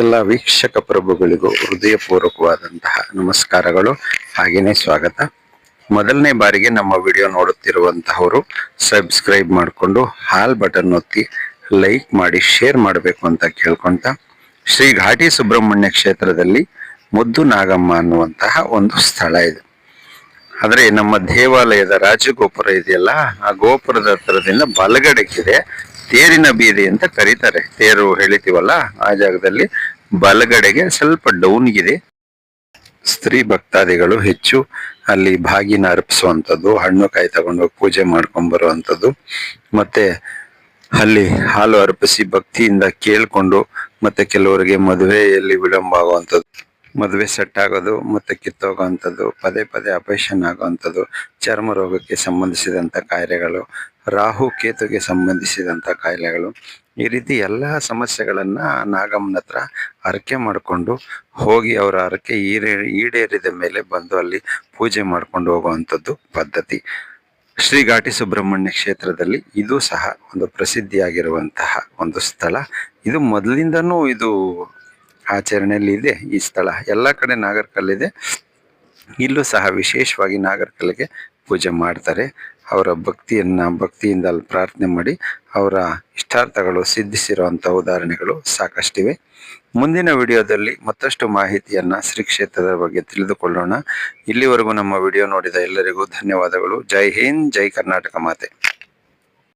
ಎಲ್ಲ ವೀಕ್ಷಕ ಪ್ರಭುಗಳಿಗೂ ಹೃದಯಪೂರ್ವಕವಾದಂತಹ ನಮಸ್ಕಾರಗಳು, ಹಾಗೇನೆ ಸ್ವಾಗತ. ಮೊದಲನೇ ಬಾರಿಗೆ ನಮ್ಮ ವಿಡಿಯೋ ನೋಡುತ್ತಿರುವಂತಹವರು ಸಬ್ಸ್ಕ್ರೈಬ್ ಮಾಡಿಕೊಂಡು ಹಾಲ್ ಬಟನ್ ಒತ್ತಿ ಲೈಕ್ ಮಾಡಿ ಶೇರ್ ಮಾಡಬೇಕು ಅಂತ ಕೇಳ್ಕೊಂತ, ಶ್ರೀ ಘಾಟಿ ಸುಬ್ರಹ್ಮಣ್ಯ ಕ್ಷೇತ್ರದಲ್ಲಿ ಮುದ್ದು ನಾಗಮ್ಮ ಅನ್ನುವಂತಹ ಒಂದು ಸ್ಥಳ ಇದೆ. ಆದ್ರೆ ನಮ್ಮ ದೇವಾಲಯದ ರಾಜಗೋಪುರ ಇದೆಯಲ್ಲ, ಆ ಗೋಪುರದ ಹತ್ರದಿಂದ ಬಲಗಡೆಗಿದೆ ತೇರಿನ ಬೀದಿ ಅಂತ ಕರೀತಾರೆ. ತೇರು ಹೇಳಿತೀವಲ್ಲ, ಆ ಜಾಗದಲ್ಲಿ ಬಲಗಡೆಗೆ ಸ್ವಲ್ಪ ಡೌನ್ಗಿದೆ. ಸ್ತ್ರೀ ಭಕ್ತಾದಿಗಳು ಹೆಚ್ಚು ಅಲ್ಲಿ ಬಾಗಿನ ಅರ್ಪಿಸುವಂಥದ್ದು, ಹಣ್ಣು ಕಾಯಿ ತಗೊಂಡೋಗಿ ಪೂಜೆ ಮಾಡ್ಕೊಂಡ್ ಬರುವಂಥದ್ದು, ಮತ್ತೆ ಅಲ್ಲಿ ಹಾಲು ಅರ್ಪಿಸಿ ಭಕ್ತಿಯಿಂದ ಕೇಳ್ಕೊಂಡು, ಮತ್ತೆ ಕೆಲವರಿಗೆ ಮದುವೆಯಲ್ಲಿ ವಿಳಂಬ ಆಗುವಂಥದ್ದು, ಮದುವೆ ಸೆಟ್ ಆಗೋದು ಮತ್ತೆ ಕಿತ್ತೋಗುವಂಥದ್ದು, ಪದೇ ಪದೇ ಆಪರೇಷನ್ ಆಗುವಂಥದ್ದು, ಚರ್ಮ ರೋಗಕ್ಕೆ ಸಂಬಂಧಿಸಿದಂಥ ಕಾಯಿಲೆಗಳು, ರಾಹು ಕೇತುಗೆ ಸಂಬಂಧಿಸಿದಂಥ ಕಾಯಿಲೆಗಳು, ಈ ರೀತಿ ಎಲ್ಲ ಸಮಸ್ಯೆಗಳನ್ನ ನಾಗಮ್ಮನ ಹತ್ರ ಹರಕೆ ಮಾಡಿಕೊಂಡು ಹೋಗಿ ಅವರ ಹರಕೆ ಈಡೇರಿದ ಮೇಲೆ ಬಂದು ಅಲ್ಲಿ ಪೂಜೆ ಮಾಡ್ಕೊಂಡು ಹೋಗುವಂಥದ್ದು ಪದ್ಧತಿ. ಶ್ರೀ ಘಾಟಿ ಸುಬ್ರಹ್ಮಣ್ಯ ಕ್ಷೇತ್ರದಲ್ಲಿ ಇದು ಸಹ ಒಂದು ಪ್ರಸಿದ್ಧಿಯಾಗಿರುವಂತಹ ಒಂದು ಸ್ಥಳ. ಇದು ಮೊದಲಿಂದನೂ ಇದು ಆಚರಣೆಯಲ್ಲಿ ಇದೆ. ಈ ಸ್ಥಳ ಎಲ್ಲ ಕಡೆ ನಾಗರಕಲ್ಲಿದೆ, ಇಲ್ಲೂ ಸಹ ವಿಶೇಷವಾಗಿ ನಾಗರಕಲ್ಲಿಗೆ ಪೂಜೆ ಮಾಡ್ತಾರೆ. ಅವರ ಭಕ್ತಿಯಿಂದ ಅಲ್ಲಿ ಪ್ರಾರ್ಥನೆ ಮಾಡಿ ಅವರ ಇಷ್ಟಾರ್ಥಗಳು ಸಿದ್ಧಿಸಿರುವಂಥ ಉದಾಹರಣೆಗಳು ಸಾಕಷ್ಟಿವೆ. ಮುಂದಿನ ವಿಡಿಯೋದಲ್ಲಿ ಮತ್ತಷ್ಟು ಮಾಹಿತಿಯನ್ನ ಶ್ರೀ ಕ್ಷೇತ್ರದ ಬಗ್ಗೆ ತಿಳಿದುಕೊಳ್ಳೋಣ. ಇಲ್ಲಿವರೆಗೂ ನಮ್ಮ ವಿಡಿಯೋ ನೋಡಿದ ಎಲ್ಲರಿಗೂ ಧನ್ಯವಾದಗಳು. ಜೈ ಹಿಂದ್, ಜೈ ಕರ್ನಾಟಕ ಮಾತೆ.